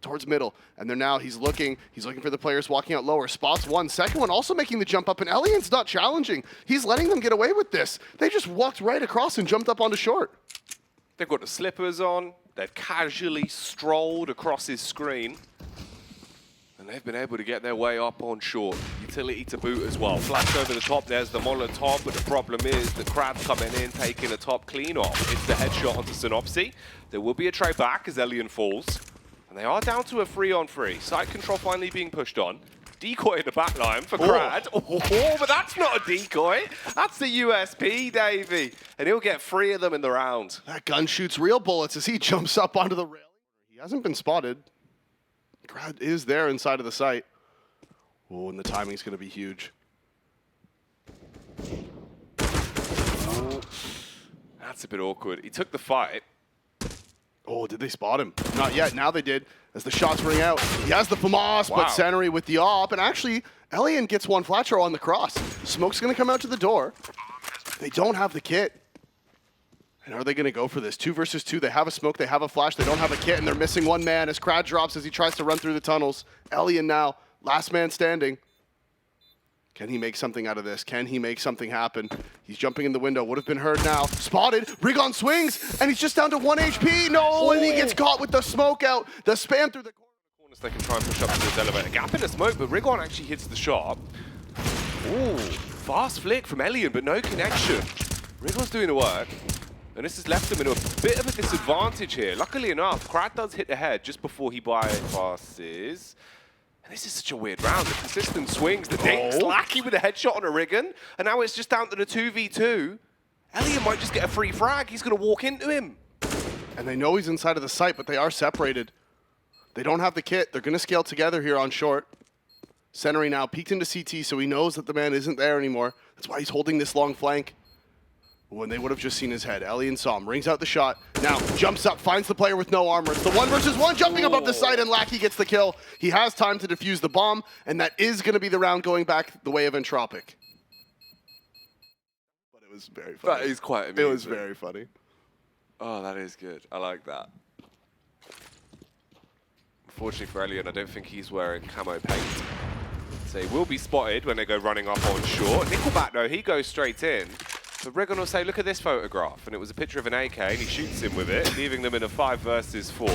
towards middle, and they're now he's looking for the players walking out lower. Spots one, second one also making the jump up, and Elian's not challenging. He's letting them get away with this. They just walked right across and jumped up onto short. They've got the slippers on. They've casually strolled across his screen. And they've been able to get their way up on short. Utility to boot as well. Flash over the top, there's the Molotov, but the problem is the Crab's coming in, taking a top clean off. It's the headshot onto Synopsy. There will be a trade back as Elian falls. And they are down to a 3-on-3. Site control finally being pushed on. Decoy in the back line for Crad. Oh, but that's not a decoy. That's the USP, Davey. And he'll get 3 of them in the round. That gun shoots real bullets as he jumps up onto the rail. He hasn't been spotted. Crad is there inside of the site. Oh, and the timing's going to be huge. Oh, that's a bit awkward. He took the fight. Oh, did they spot him? Not yet. Now they did. As the shots ring out, he has the FAMAS, but Centery with the op. And actually, Elian gets one flat throw on the cross. Smoke's going to come out to the door. They don't have the kit. And are they going to go for this? 2 versus 2. They have a smoke. They have a flash. They don't have a kit, and they're missing one man as Crad drops as he tries to run through the tunnels. Elian now, last man standing. Can he make something out of this? Can he make something happen? He's jumping in the window. Would have been heard now. Spotted. Rigon swings, and he's just down to 1 HP. No, and he gets caught with the smoke out. The spam through the corners. They can try and push up to this elevator. Gap in the smoke, but Rigon actually hits the shot. Ooh, fast flick from Elian, but no connection. Rigon's doing the work. And this has left him in a bit of a disadvantage here. Luckily enough, Crad does hit the head just before he bypasses. And this is such a weird round. The consistent swings, the dinks, Lackey with a headshot on a Rigon. And now it's just down to the 2v2. Elian might just get a free frag. He's going to walk into him. And they know he's inside of the site, but they are separated. They don't have the kit. They're going to scale together here on short. Centery now peeked into CT, so he knows that the man isn't there anymore. That's why he's holding this long flank. When they would have just seen his head. Elian saw him, rings out the shot, now jumps up, finds the player with no armor. It's the 1 versus 1, jumping above the site, and Lackey gets the kill. He has time to defuse the bomb, and that is going to be the round going back the way of Entropiq. But it was very funny. That is quite amusing. It was very funny. Oh, that is good. I like that. Unfortunately for Elian, I don't think he's wearing camo paint. So he will be spotted when they go running up on short. Nickelback, though, he goes straight in. But Rigon will say, look at this photograph. And it was a picture of an AK, and he shoots him with it, leaving them in a 5 versus 4.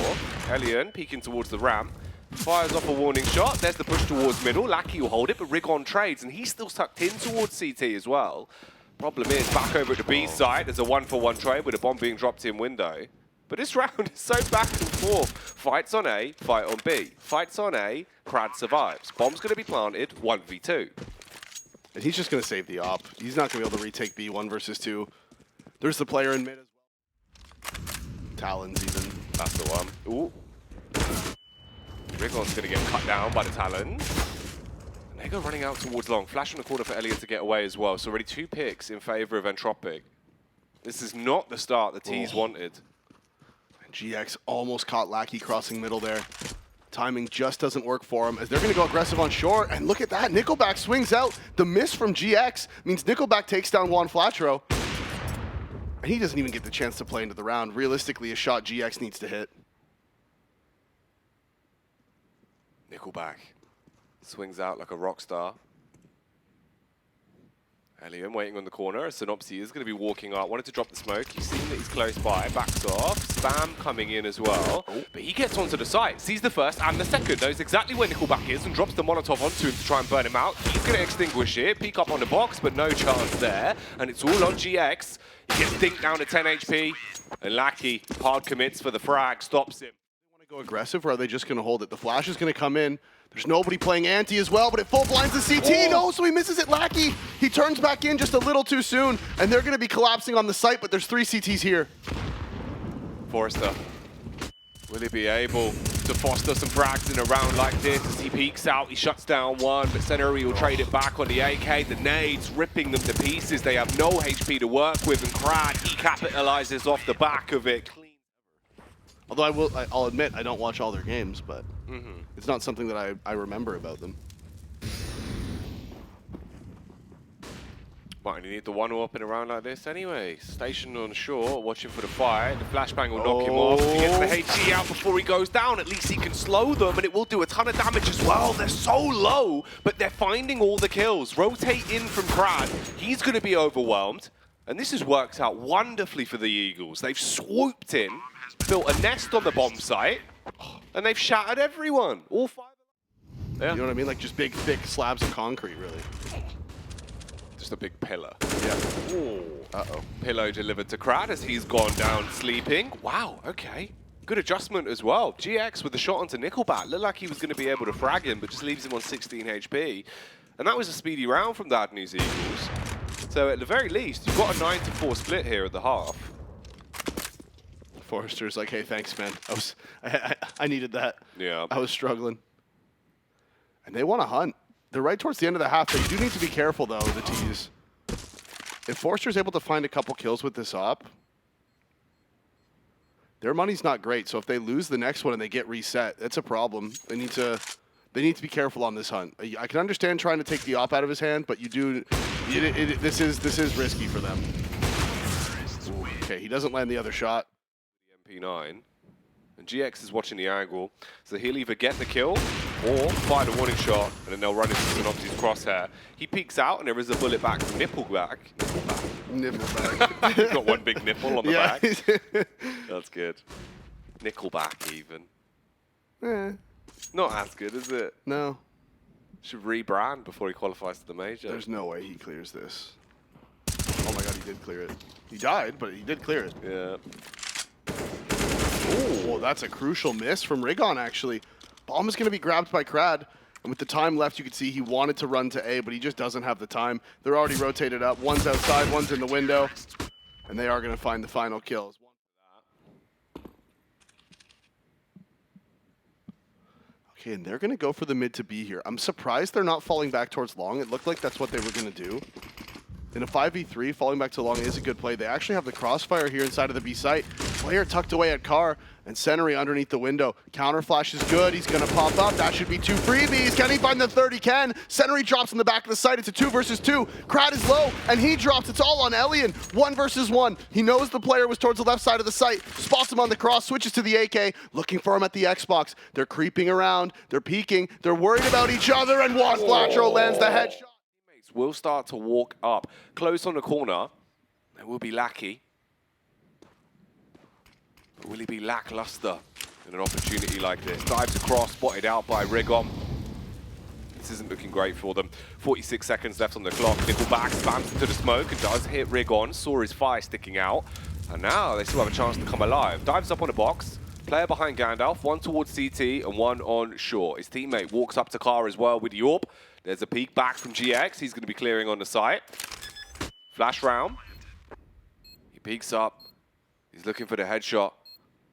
Elian peeking towards the ramp, fires off a warning shot. There's the push towards middle. Lackey will hold it, but Rigon trades, and he's still tucked in towards CT as well. Problem is, back over at the B side, there's a 1-for-1 trade with a bomb being dropped in window. But this round is so back and forth. Fights on A, fight on B. Fights on A, Crad survives. Bomb's going to be planted, 1v2. And he's just going to save the op. He's not going to be able to retake B 1 versus 2. There's the player in mid as well. Talons even. That's the one. Ooh. Rigon's going to get cut down by the Talons. And they go running out towards long. Flash on the corner for Elian to get away as well. So already 2 picks in favor of Entropiq. This is not the start the T's wanted. And GX almost caught Lackey crossing middle there. Timing just doesn't work for him as they're going to go aggressive on short. And look at that. Nickelback swings out. The miss from GX means Nickelback takes down Juan Flatro. And he doesn't even get the chance to play into the round. Realistically, a shot GX needs to hit. Nickelback swings out like a rock star. Elian waiting on the corner. Synopsy is going to be walking up. Wanted to drop the smoke. He's seen that he's close by. Backs off. Spam coming in as well. But he gets onto the site. Sees the first and the second. Knows exactly where Nickelback is and drops the Molotov onto him to try and burn him out. He's going to extinguish it. Peek up on the box, but no chance there. And it's all on GX. He gets dinked down to 10 HP. And Lackey hard commits for the frag. Stops him. They want to go aggressive, or are they just going to hold it? The flash is going to come in. There's nobody playing anti as well, but it full blinds the CT. No, so he misses it. Lackey, he turns back in just a little too soon, and they're going to be collapsing on the site, but there's 3 CTs here. Forrester, will he be able to foster some frags in a round like this? As he peeks out, he shuts down one, but Centery will trade it back on the AK. The nades ripping them to pieces. They have no HP to work with, and Crad, he capitalizes off the back of it. Although I'll admit, I don't watch all their games, but it's not something that I remember about them. Might only need the one up in a round like this anyway. Stationed on shore, watching for the fight. The flashbang will knock him off. If he gets the HG out before he goes down, at least he can slow them, and it will do a ton of damage as well. They're so low, but they're finding all the kills. Rotate in from Brad. He's going to be overwhelmed. And this has worked out wonderfully for the Eagles. They've swooped in, built a nest on the bomb site, and they've shattered everyone. All 5. Yeah. You know what I mean? Like just big, thick slabs of concrete, really. Just a big pillar. Yeah. Ooh. Uh-oh. Pillow delivered to Krad as he's gone down sleeping. Wow, okay. Good adjustment as well. GX with the shot onto Nickelback. Looked like he was going to be able to frag him, but just leaves him on 16 HP. And that was a speedy round from Bad News Eagles. So at the very least, you've got a 9-4 split here at the half. Forrester's like, hey, thanks, man. I needed that. Yeah. I was struggling. And they want to hunt. They're right towards the end of the half. They do need to be careful, though, the T's. If Forrester's able to find a couple kills with this op, their money's not great. So if they lose the next one and they get reset, that's a problem. They need to be careful on this hunt. I can understand trying to take the op out of his hand, but you do. This is risky for them. Ooh, okay, he doesn't land the other shot. The MP9. And GX is watching the angle, so he'll either get the kill or fire the warning shot, and then they'll run into Synopsis' crosshair. He peeks out, and there is a bullet back from Nippleback. Nippleback. He's got one big nipple on the yeah. back. That's good. Nickelback, even. Not as good, is it? No. Should rebrand before he qualifies to the major. There's no way he clears this. Oh my god, he did clear it. He died, but he did clear it. Yeah. Oh, that's a crucial miss from Rigon, actually. Bomb is going to be grabbed by Krad. And with the time left, you could see he wanted to run to A, but he just doesn't have the time. They're already rotated up. One's outside, one's in the window. And they are going to find the final kills. Okay, and they're going to go for the mid to B here. I'm surprised they're not falling back towards long. It looked like that's what they were going to do. In a 5v3, falling back to long is a good play. They actually have the crossfire here inside of the B site. Player tucked away at car, and Sennery underneath the window. Counter flash is good. He's going to pop up. That should be 2 freebies. Can he find the third? He can. Sennery drops in the back of the site. It's a 2 versus 2. Krad is low, and he drops. It's all on Elian. 1 versus 1. He knows the player was towards the left side of the site. Spots him on the cross, switches to the AK, looking for him at the Xbox. They're creeping around. They're peeking. They're worried about each other, and Juan Flatro lands the headshot. Will start to walk up close on the corner. It will be Lackey. But will he be lackluster in an opportunity like this? Dives across, spotted out by Rigon. This isn't looking great for them. 46 seconds left on the clock. Nickelback spams into the smoke and does hit Rigon. Saw his fire sticking out. And now they still have a chance to come alive. Dives up on the box. Player behind Gandalf, one towards CT and one on shore. His teammate walks up to car as well with Yorp. There's a peek back from GX. He's going to be clearing on the site. Flash round. He peeks up. He's looking for the headshot.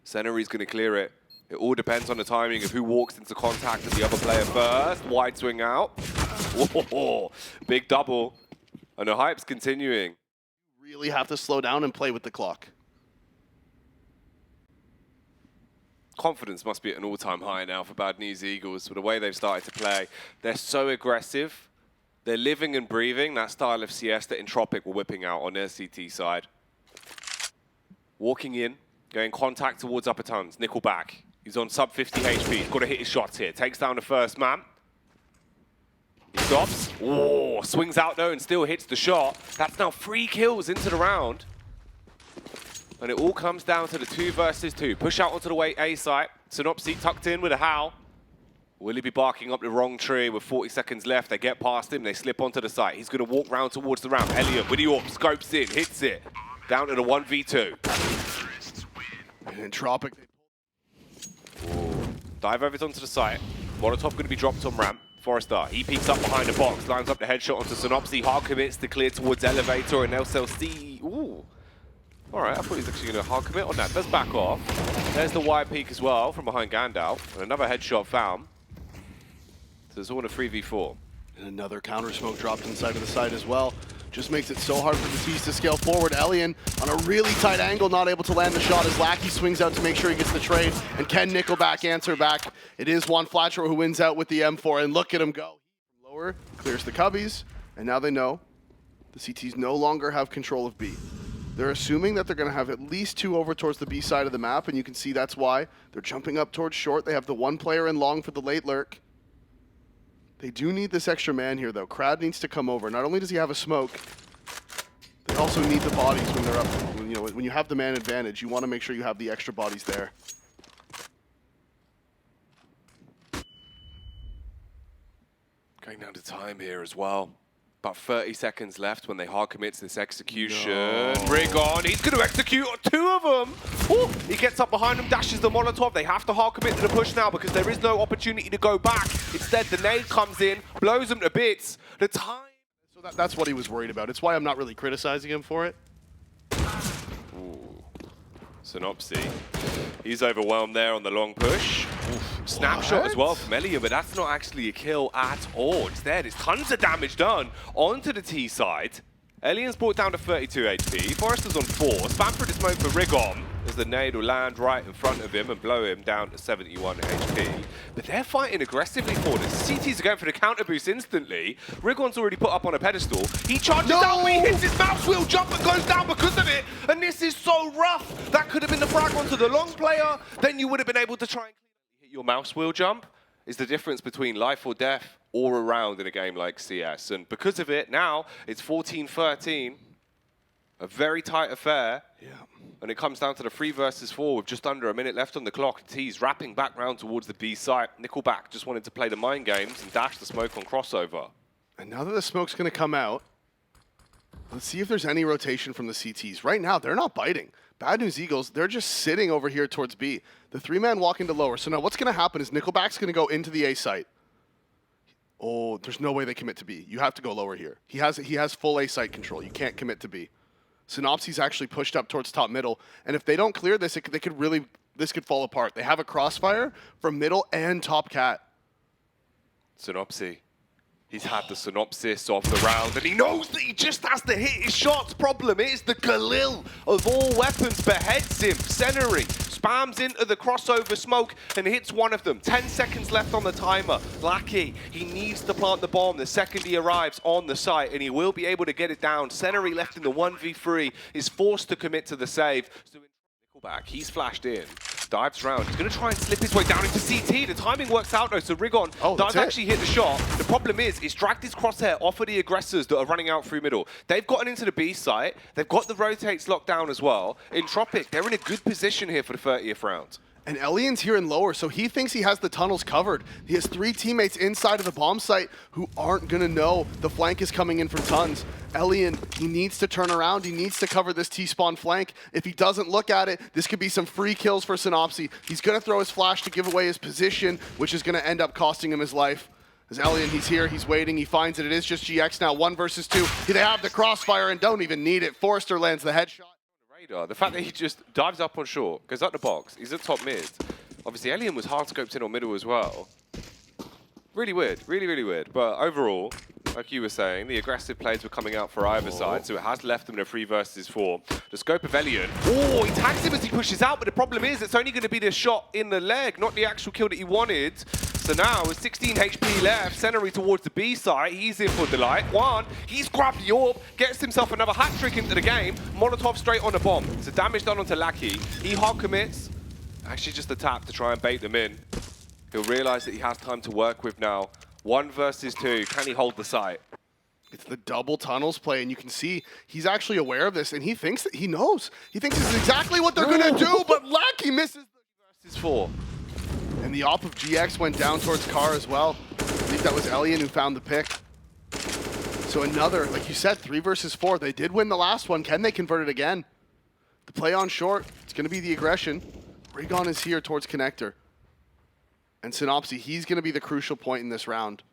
Sennery's going to clear it. It all depends on the timing of who walks into contact with the other player first. Wide swing out. Whoa, big double. And the hype's continuing. You really have to slow down and play with the clock. Confidence must be at an all-time high now for Bad News Eagles with the way they've started to play. They're so aggressive. They're living and breathing that style of CS that Entropiq were whipping out on their CT side. Walking in, going contact towards upper tons. Nickelback. He's on sub 50 HP. He's got to hit his shots here. Takes down the first man. He stops. Oh, swings out though and still hits the shot. That's now 3 kills into the round. And it all comes down to the 2 versus 2. Push out onto the way A site. Synopsis tucked in with a howl. Will he be barking up the wrong tree with 40 seconds left? They get past him. They slip onto the site. He's going to walk round towards the ramp. Elliot with the AWP. Scopes in. Hits it. Down to the 1v2. And Entropiq. Dive over onto the site. Molotov going to be dropped on ramp. Forrester, he peeks up behind the box. Lines up the headshot onto Synopsis. Hard commits to clear towards elevator and LCLC. Ooh. All right, I thought he was actually going to hard commit on that. Does back off. There's the wide peek as well from behind Gandalf. And another headshot found. So it's all in a 3v4. And another counter smoke dropped inside of the site as well. Just makes it so hard for the T's to scale forward. Elian on a really tight angle, not able to land the shot as Lackey swings out to make sure he gets the trade. And can Nickelback answer back? It is Juan Flatro who wins out with the M4. And look at him go. Lower, clears the cubbies. And now they know The CTs no longer have control of B. They're assuming that they're going to have at least 2 over towards the B side of the map, and you can see that's why they're jumping up towards short. They have the 1 player in long for the late lurk. They do need this extra man here, though. Krad needs to come over. Not only does he have a smoke, they also need the bodies when they're up. When you have the man advantage, you want to make sure you have the extra bodies there. Going down to time here as well. About 30 seconds left when they hard commit to this execution. No. Rig on, he's going to execute 2 of them. Ooh, he gets up behind them, dashes the Molotov. They have to hard commit to the push now because there is no opportunity to go back. Instead, the nade comes in, blows them to bits. The time... So that's what he was worried about. It's why I'm not really criticizing him for it. Ooh. Synopsy. He's overwhelmed there on the long push. Oof. Snapshot as well from Elliot, but that's not actually a kill at all. Instead, it's tons of damage done onto the T side. Elian's brought down to 32 HP. Forrester's on 4. Spamford is smoke for Rigon as the nade will land right in front of him and blow him down to 71 HP. But they're fighting aggressively for this. CTs are going for the counter boost instantly. Rigon's already put up on a pedestal. He charges down, but he hits his mouse wheel jump and goes down because of it. And this is so rough. That could have been the frag onto the long player. Then you would have been able to try and hit your mouse wheel jump. Is the difference between life or death all around in a game like CS. And because of it, now it's 14-13. A very tight affair. Yeah. And it comes down to the 3 versus 4 with just under a minute left on the clock. T's wrapping back round towards the B site. Nickelback just wanted to play the mind games and dash the smoke on crossover. And now that the smoke's going to come out, let's see if there's any rotation from the CTs. Right now, they're not biting. Bad News Eagles, they're just sitting over here towards B. The 3-man walk into lower. So now what's going to happen is Nickelback's going to go into the A site. Oh, there's no way they commit to B. You have to go lower here. He has full A site control. You can't commit to B. Synopsy's actually pushed up towards top middle, and if they don't clear this, this could fall apart. They have a crossfire from middle and top cat. Synopsy. He's had the synopsis of the round, and he knows that he just has to hit his shots. Problem is, the Khalil of all weapons beheads him. Senery spams into the crossover smoke and hits one of them. 10 seconds left on the timer. Lackey, he needs to plant the bomb the second he arrives on the site, and he will be able to get it down. Senery left in the 1v3 is forced to commit to the save. So Nickelback, he's flashed in. Dives round. He's going to try and slip his way down into CT. The timing works out though, so Rigon does actually hit the shot. The problem is, he's dragged his crosshair off of the aggressors that are running out through middle. They've gotten into the B site. They've got the rotates locked down as well. Entropiq, they're in a good position here for the 30th round. And Elian's here in lower, so he thinks he has the tunnels covered. He has 3 teammates inside of the bomb site who aren't going to know the flank is coming in from tons. Elian, he needs to turn around. He needs to cover this T-spawn flank. If he doesn't look at it, this could be some free kills for Synopsy. He's going to throw his flash to give away his position, which is going to end up costing him his life. As Elian, he's here, he's waiting, he finds it. It is just GX now, 1 versus 2. They have the crossfire and don't even need it. Forrester lands the headshot. The fact that he just dives up on short, goes up the box, he's at top mid. Obviously, Elian was hard scoped in on middle as well. Really weird, really, really weird. But overall, like you were saying, the aggressive plays were coming out for either side, so it has left them in a 3 versus 4. The scope of Elian, oh, he tags him as he pushes out, but the problem is it's only going to be the shot in the leg, not the actual kill that he wanted. So now, with 16 HP left, Senery towards the B side, he's in for Delight. He's grabbed the orb, gets himself another hat trick into the game. Molotov straight on the bomb. So damage done onto Lackey. He hard commits. Actually just a tap to try and bait them in. He'll realize that he has time to work with now. 1 versus 2. Can he hold the site? It's the double tunnels play, and you can see he's actually aware of this, and he thinks that he knows. He thinks this is exactly what they're going to do, but Lackey misses the versus 4. And the op of GX went down towards Car as well. I believe that was Elian who found the pick. So another, like you said, 3 versus 4. They did win the last one. Can they convert it again? The play on short, it's going to be the aggression. Rigon is here towards connector. And Synopsy, he's going to be the crucial point in this round.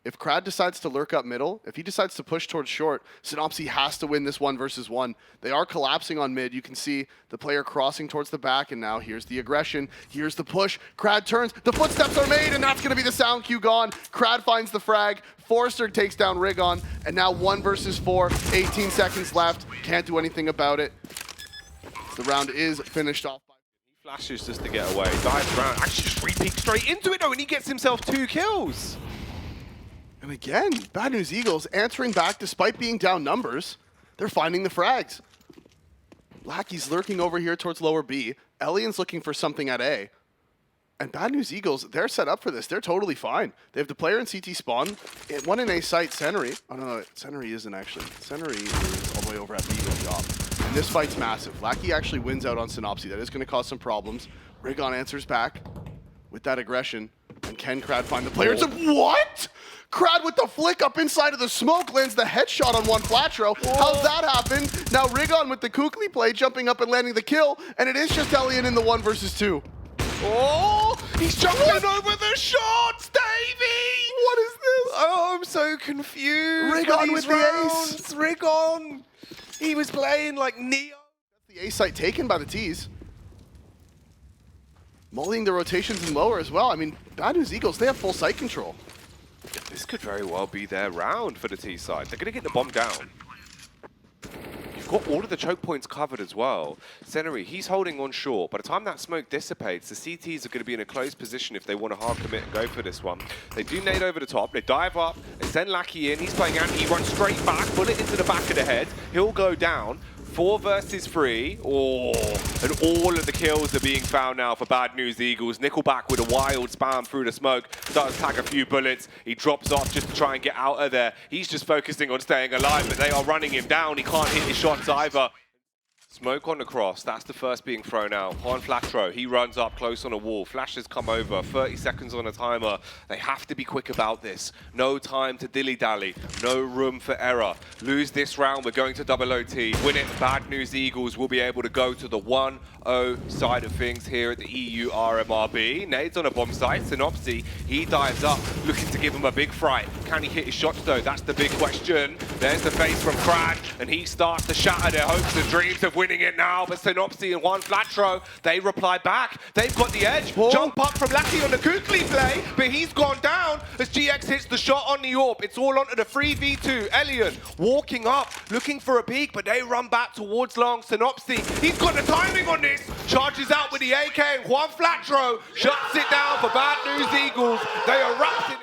If Krad decides to lurk up middle, if he decides to push towards short, Synopsy has to win this 1 versus 1. They are collapsing on mid. You can see the player crossing towards the back, and now here's the aggression. Here's the push. Krad turns. The footsteps are made, and that's going to be the sound cue gone. Krad finds the frag. Forrester takes down Rigon, and now 1 versus 4. 18 seconds left. Can't do anything about it. The round is finished off. He flashes just to get away. Dives around. Actually just re-peeks straight into it, though, and he gets himself 2 kills. And again, Bad News Eagles answering back despite being down numbers. They're finding the frags. Lackey's lurking over here towards lower B. Elian's looking for something at A. And Bad News Eagles, they're set up for this. They're totally fine. They have the player in CT spawn. One in A site, Senry. Oh, no, Senry isn't actually. Senry is all the way over at B with job. And this fight's massive. Lackey actually wins out on Synopsy. That is going to cause some problems. Rigon answers back with that aggression. And can Crad find the player? It's what? Crad with the flick up inside of the smoke lands the headshot on one Flatro. How's that happen? Now Rigon with the Kukli play, jumping up and landing the kill. And it is just Elian in the 1 versus 2. Oh, he's jumping over the shots, Davey! What is this? Oh, I'm so confused. Rigon with the ace. Rigon. He was playing like Neo. The A site taken by the T's. Mulling the rotations in lower as well. I mean, Bad News Eagles, they have full site control. This could very well be their round for the T side. They're going to get the bomb down. You've got all of the choke points covered as well. Senry, he's holding on short. By the time that smoke dissipates, the CTs are going to be in a close position if they want to hard commit and go for this one. They do nade over the top. They dive up. They send Lackey in. He's playing anti. He runs straight back. Bullet into the back of the head. He'll go down. 4 versus 3. Oh, and all of the kills are being found now for Bad News Eagles. Nickelback with a wild spam through the smoke. Does tag a few bullets. He drops off just to try and get out of there. He's just focusing on staying alive, but they are running him down. He can't hit his shots either. Smoke on the cross, that's the first being thrown out. Juan Flatro, he runs up close on a wall. Flashes come over, 30 seconds on a timer. They have to be quick about this. No time to dilly-dally, no room for error. Lose this round, we're going to double OT. Win it, Bad News Eagles will be able to go to the 1-0 side of things here at the EU RMRB. Nades on a bomb site, Synopsy, he dives up, looking to give him a big fright. Can he hit his shots though? That's the big question. There's the face from Crad, and he starts to shatter their hopes and dreams of winning it now, but Synopsy and Juan Flatro, they reply back. They've got the edge. Whoa. Jump up from Lackey on the Kukli play, but he's gone down as GX hits the shot on the AWP. It's all onto the 3v2. Elian walking up, looking for a peek, but they run back towards long. Synopsy, he's got the timing on this. Charges out with the AK, and Juan Flatro shuts it down for Bad News Eagles. They are wrapped in